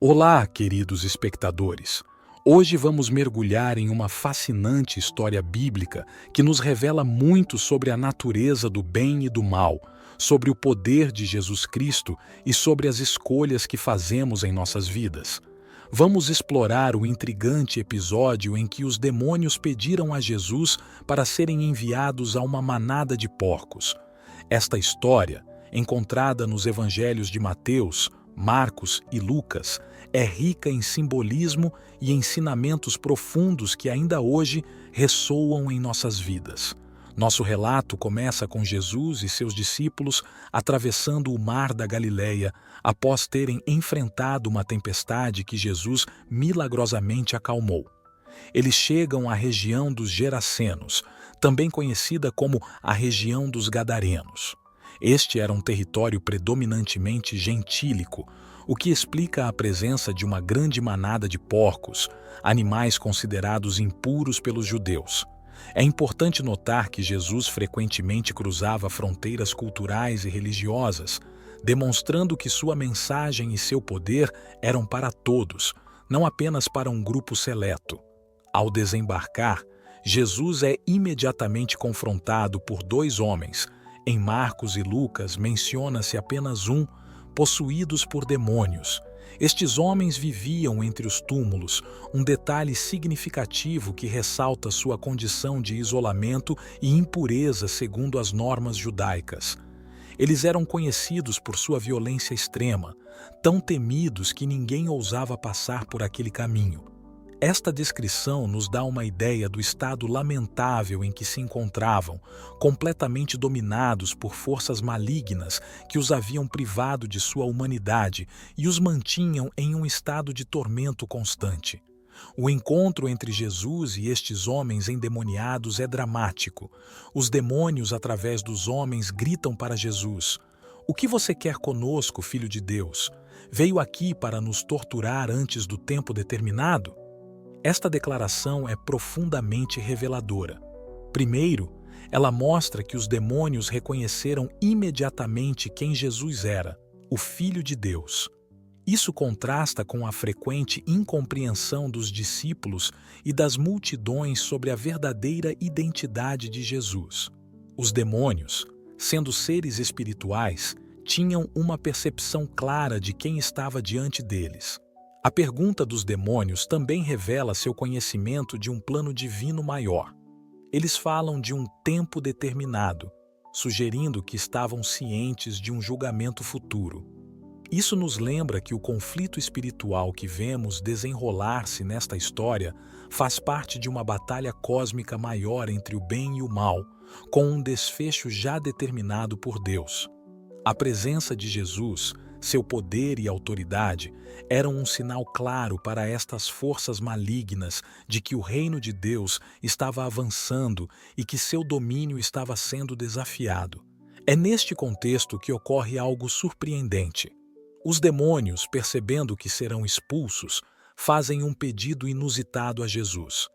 Olá, queridos espectadores! Hoje vamos mergulhar em uma fascinante história bíblica que nos revela muito sobre a natureza do bem e do mal, sobre o poder de Jesus Cristo e sobre as escolhas que fazemos em nossas vidas. Vamos explorar o intrigante episódio em que os demônios pediram a Jesus para serem enviados a uma manada de porcos. Esta história, encontrada nos evangelhos de Mateus, Marcos e Lucas, é rica em simbolismo e ensinamentos profundos que ainda hoje ressoam em nossas vidas. Nosso relato começa com Jesus e seus discípulos atravessando o mar da Galileia após terem enfrentado uma tempestade que Jesus milagrosamente acalmou. Eles chegam à região dos Gerasenos, também conhecida como a região dos Gadarenos. Este era um território predominantemente gentílico, o que explica a presença de uma grande manada de porcos, animais considerados impuros pelos judeus. É importante notar que Jesus frequentemente cruzava fronteiras culturais e religiosas, demonstrando que sua mensagem e seu poder eram para todos, não apenas para um grupo seleto. Ao desembarcar, Jesus é imediatamente confrontado por dois homens. Em Marcos e Lucas menciona-se apenas um, possuídos por demônios. Estes homens viviam entre os túmulos, um detalhe significativo que ressalta sua condição de isolamento e impureza segundo as normas judaicas. Eles eram conhecidos por sua violência extrema, tão temidos que ninguém ousava passar por aquele caminho. Esta descrição nos dá uma ideia do estado lamentável em que se encontravam, completamente dominados por forças malignas que os haviam privado de sua humanidade e os mantinham em um estado de tormento constante. O encontro entre Jesus e estes homens endemoniados é dramático. Os demônios, através dos homens, gritam para Jesus: "O que você quer conosco, Filho de Deus? Veio aqui para nos torturar antes do tempo determinado?" Esta declaração é profundamente reveladora. Primeiro, ela mostra que os demônios reconheceram imediatamente quem Jesus era, o Filho de Deus. Isso contrasta com a frequente incompreensão dos discípulos e das multidões sobre a verdadeira identidade de Jesus. Os demônios, sendo seres espirituais, tinham uma percepção clara de quem estava diante deles. A pergunta dos demônios também revela seu conhecimento de um plano divino maior. Eles falam de um tempo determinado, sugerindo que estavam cientes de um julgamento futuro. Isso nos lembra que o conflito espiritual que vemos desenrolar-se nesta história faz parte de uma batalha cósmica maior entre o bem e o mal, com um desfecho já determinado por Deus. A presença de Jesus, seu poder e autoridade eram um sinal claro para estas forças malignas de que o reino de Deus estava avançando e que seu domínio estava sendo desafiado. É neste contexto que ocorre algo surpreendente. Os demônios, percebendo que serão expulsos, fazem um pedido inusitado a Jesus: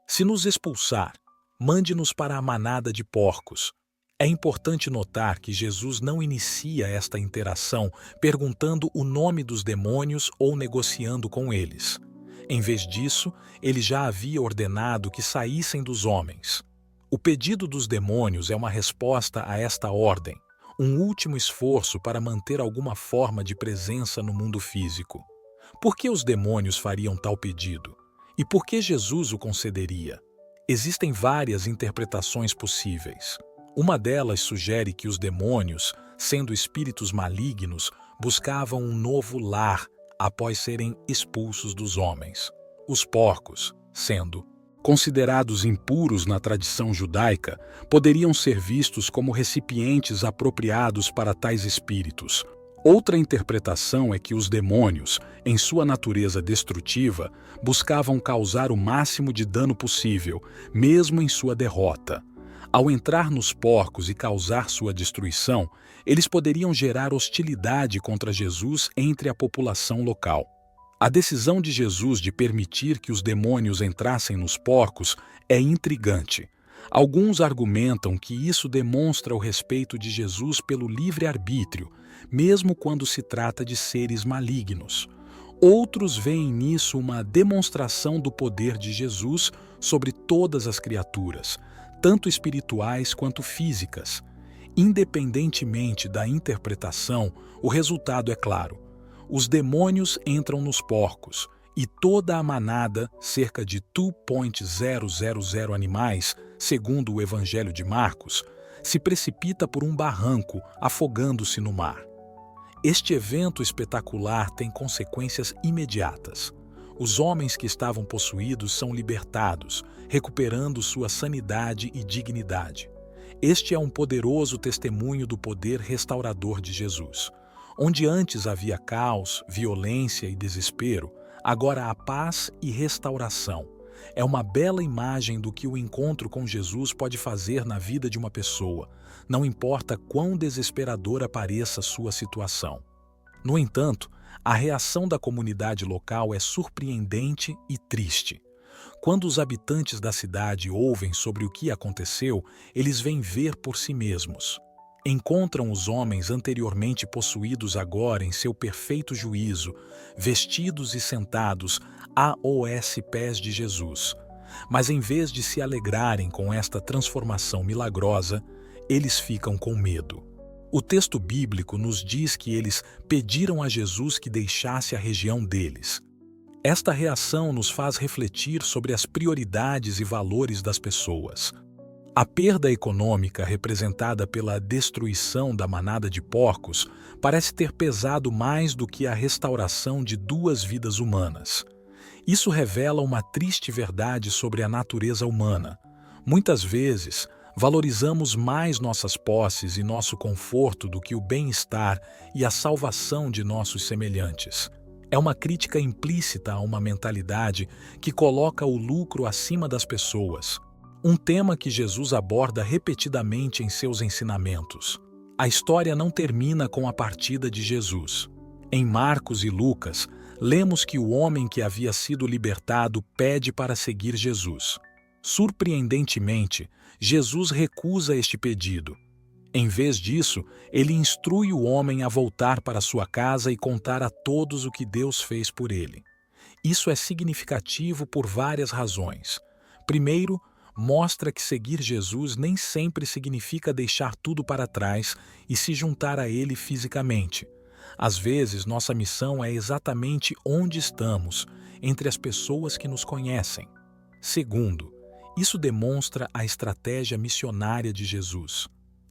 "Se nos expulsar, mande-nos para a manada de porcos." É importante notar que Jesus não inicia esta interação perguntando o nome dos demônios ou negociando com eles. Em vez disso, ele já havia ordenado que saíssem dos homens. O pedido dos demônios é uma resposta a esta ordem, um último esforço para manter alguma forma de presença no mundo físico. Por que os demônios fariam tal pedido? E por que Jesus o concederia? Existem várias interpretações possíveis. Uma delas sugere que os demônios, sendo espíritos malignos, buscavam um novo lar após serem expulsos dos homens. Os porcos, sendo considerados impuros na tradição judaica, poderiam ser vistos como recipientes apropriados para tais espíritos. Outra interpretação é que os demônios, em sua natureza destrutiva, buscavam causar o máximo de dano possível, mesmo em sua derrota. Ao entrar nos porcos e causar sua destruição, eles poderiam gerar hostilidade contra Jesus entre a população local. A decisão de Jesus de permitir que os demônios entrassem nos porcos é intrigante. Alguns argumentam que isso demonstra o respeito de Jesus pelo livre-arbítrio, mesmo quando se trata de seres malignos. Outros veem nisso uma demonstração do poder de Jesus sobre todas as criaturas, tanto espirituais quanto físicas. Independentemente da interpretação, o resultado é claro. Os demônios entram nos porcos e toda a manada, cerca de 2.000 animais, segundo o Evangelho de Marcos, se precipita por um barranco, afogando-se no mar. Este evento espetacular tem consequências imediatas. Os homens que estavam possuídos são libertados, recuperando sua sanidade e dignidade. Este é um poderoso testemunho do poder restaurador de Jesus. Onde antes havia caos, violência e desespero, agora há paz e restauração. É uma bela imagem do que o encontro com Jesus pode fazer na vida de uma pessoa, não importa quão desesperadora pareça sua situação. No entanto, a reação da comunidade local é surpreendente e triste. Quando os habitantes da cidade ouvem sobre o que aconteceu, eles vêm ver por si mesmos. Encontram os homens anteriormente possuídos agora em seu perfeito juízo, vestidos e sentados aos pés de Jesus. Mas em vez de se alegrarem com esta transformação milagrosa, eles ficam com medo. O texto bíblico nos diz que eles pediram a Jesus que deixasse a região deles. Esta reação nos faz refletir sobre as prioridades e valores das pessoas. A perda econômica representada pela destruição da manada de porcos parece ter pesado mais do que a restauração de 2 vidas humanas. Isso revela uma triste verdade sobre a natureza humana. Muitas vezes, valorizamos mais nossas posses e nosso conforto do que o bem-estar e a salvação de nossos semelhantes. É uma crítica implícita a uma mentalidade que coloca o lucro acima das pessoas. Um tema que Jesus aborda repetidamente em seus ensinamentos. A história não termina com a partida de Jesus. Em Marcos e Lucas, lemos que o homem que havia sido libertado pede para seguir Jesus. Surpreendentemente, Jesus recusa este pedido. Em vez disso, ele instrui o homem a voltar para sua casa e contar a todos o que Deus fez por ele. Isso é significativo por várias razões. Primeiro, mostra que seguir Jesus nem sempre significa deixar tudo para trás e se juntar a Ele fisicamente. Às vezes, nossa missão é exatamente onde estamos, entre as pessoas que nos conhecem. Segundo, isso demonstra a estratégia missionária de Jesus.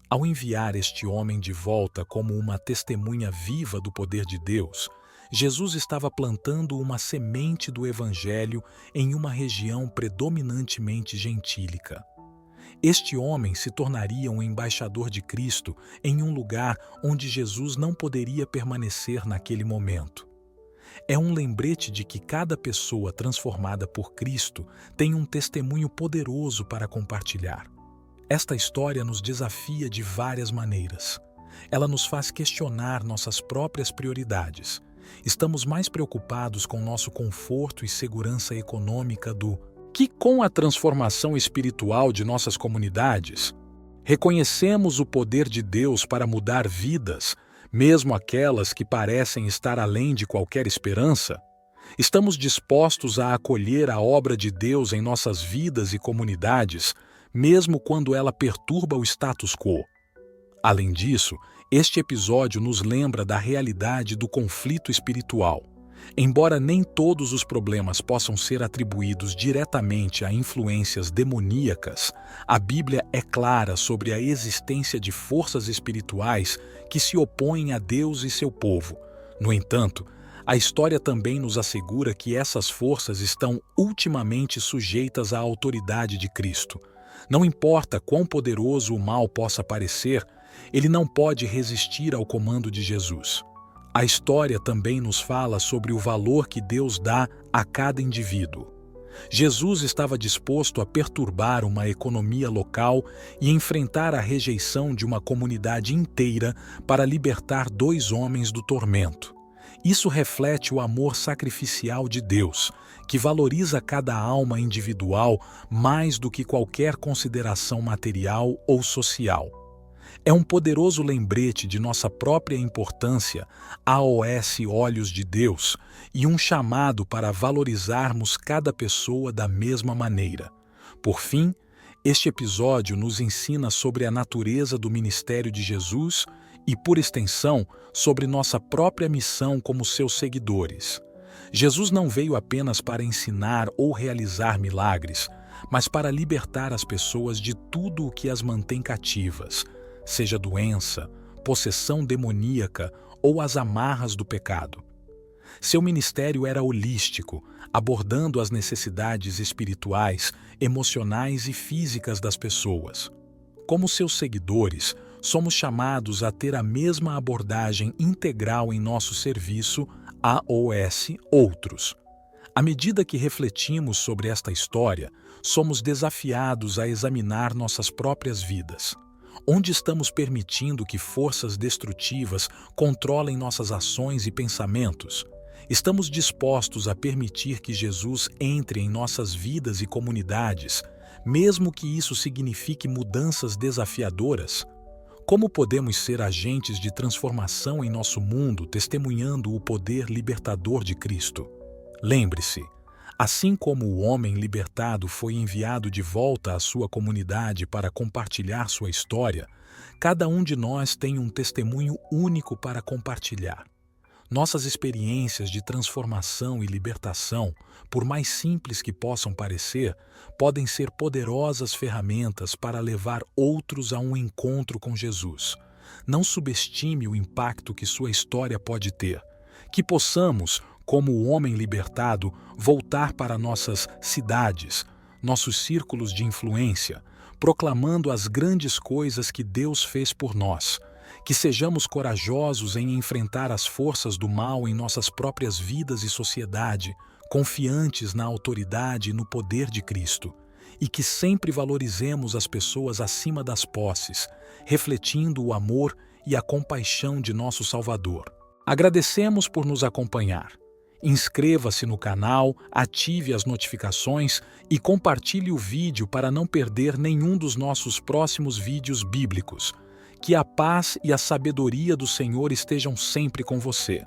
Ao enviar este homem de volta como uma testemunha viva do poder de Deus, Jesus estava plantando uma semente do Evangelho em uma região predominantemente gentílica. Este homem se tornaria um embaixador de Cristo em um lugar onde Jesus não poderia permanecer naquele momento. É um lembrete de que cada pessoa transformada por Cristo tem um testemunho poderoso para compartilhar. Esta história nos desafia de várias maneiras. Ela nos faz questionar nossas próprias prioridades. Estamos mais preocupados com nosso conforto e segurança econômica do que com a transformação espiritual de nossas comunidades. Reconhecemos o poder de Deus para mudar vidas, mesmo aquelas que parecem estar além de qualquer esperança. Estamos dispostos a acolher a obra de Deus em nossas vidas e comunidades, mesmo quando ela perturba o status quo. Além disso, este episódio nos lembra da realidade do conflito espiritual. Embora nem todos os problemas possam ser atribuídos diretamente a influências demoníacas, a Bíblia é clara sobre a existência de forças espirituais que se opõem a Deus e seu povo. No entanto, a história também nos assegura que essas forças estão ultimamente sujeitas à autoridade de Cristo. Não importa quão poderoso o mal possa parecer, ele não pode resistir ao comando de Jesus. A história também nos fala sobre o valor que Deus dá a cada indivíduo. Jesus estava disposto a perturbar uma economia local e enfrentar a rejeição de uma comunidade inteira para libertar 2 homens do tormento. Isso reflete o amor sacrificial de Deus, que valoriza cada alma individual mais do que qualquer consideração material ou social. É um poderoso lembrete de nossa própria importância, AOS Olhos de Deus, e um chamado para valorizarmos cada pessoa da mesma maneira. Por fim, este episódio nos ensina sobre a natureza do ministério de Jesus e, por extensão, sobre nossa própria missão como seus seguidores. Jesus não veio apenas para ensinar ou realizar milagres, mas para libertar as pessoas de tudo o que as mantém cativas, seja doença, possessão demoníaca ou as amarras do pecado. Seu ministério era holístico, abordando as necessidades espirituais, emocionais e físicas das pessoas. Como seus seguidores, somos chamados a ter a mesma abordagem integral em nosso serviço AOS Outros. À medida que refletimos sobre esta história, somos desafiados a examinar nossas próprias vidas. Onde estamos permitindo que forças destrutivas controlem nossas ações e pensamentos? Estamos dispostos a permitir que Jesus entre em nossas vidas e comunidades, mesmo que isso signifique mudanças desafiadoras? Como podemos ser agentes de transformação em nosso mundo, testemunhando o poder libertador de Cristo? Lembre-se, assim como o homem libertado foi enviado de volta à sua comunidade para compartilhar sua história, cada um de nós tem um testemunho único para compartilhar. Nossas experiências de transformação e libertação, por mais simples que possam parecer, podem ser poderosas ferramentas para levar outros a um encontro com Jesus. Não subestime o impacto que sua história pode ter. Que possamos, como o homem libertado, voltar para nossas cidades, nossos círculos de influência, proclamando as grandes coisas que Deus fez por nós. Que sejamos corajosos em enfrentar as forças do mal em nossas próprias vidas e sociedade, confiantes na autoridade e no poder de Cristo. E que sempre valorizemos as pessoas acima das posses, refletindo o amor e a compaixão de nosso Salvador. Agradecemos por nos acompanhar. Inscreva-se no canal, ative as notificações e compartilhe o vídeo para não perder nenhum dos nossos próximos vídeos bíblicos. Que a paz e a sabedoria do Senhor estejam sempre com você.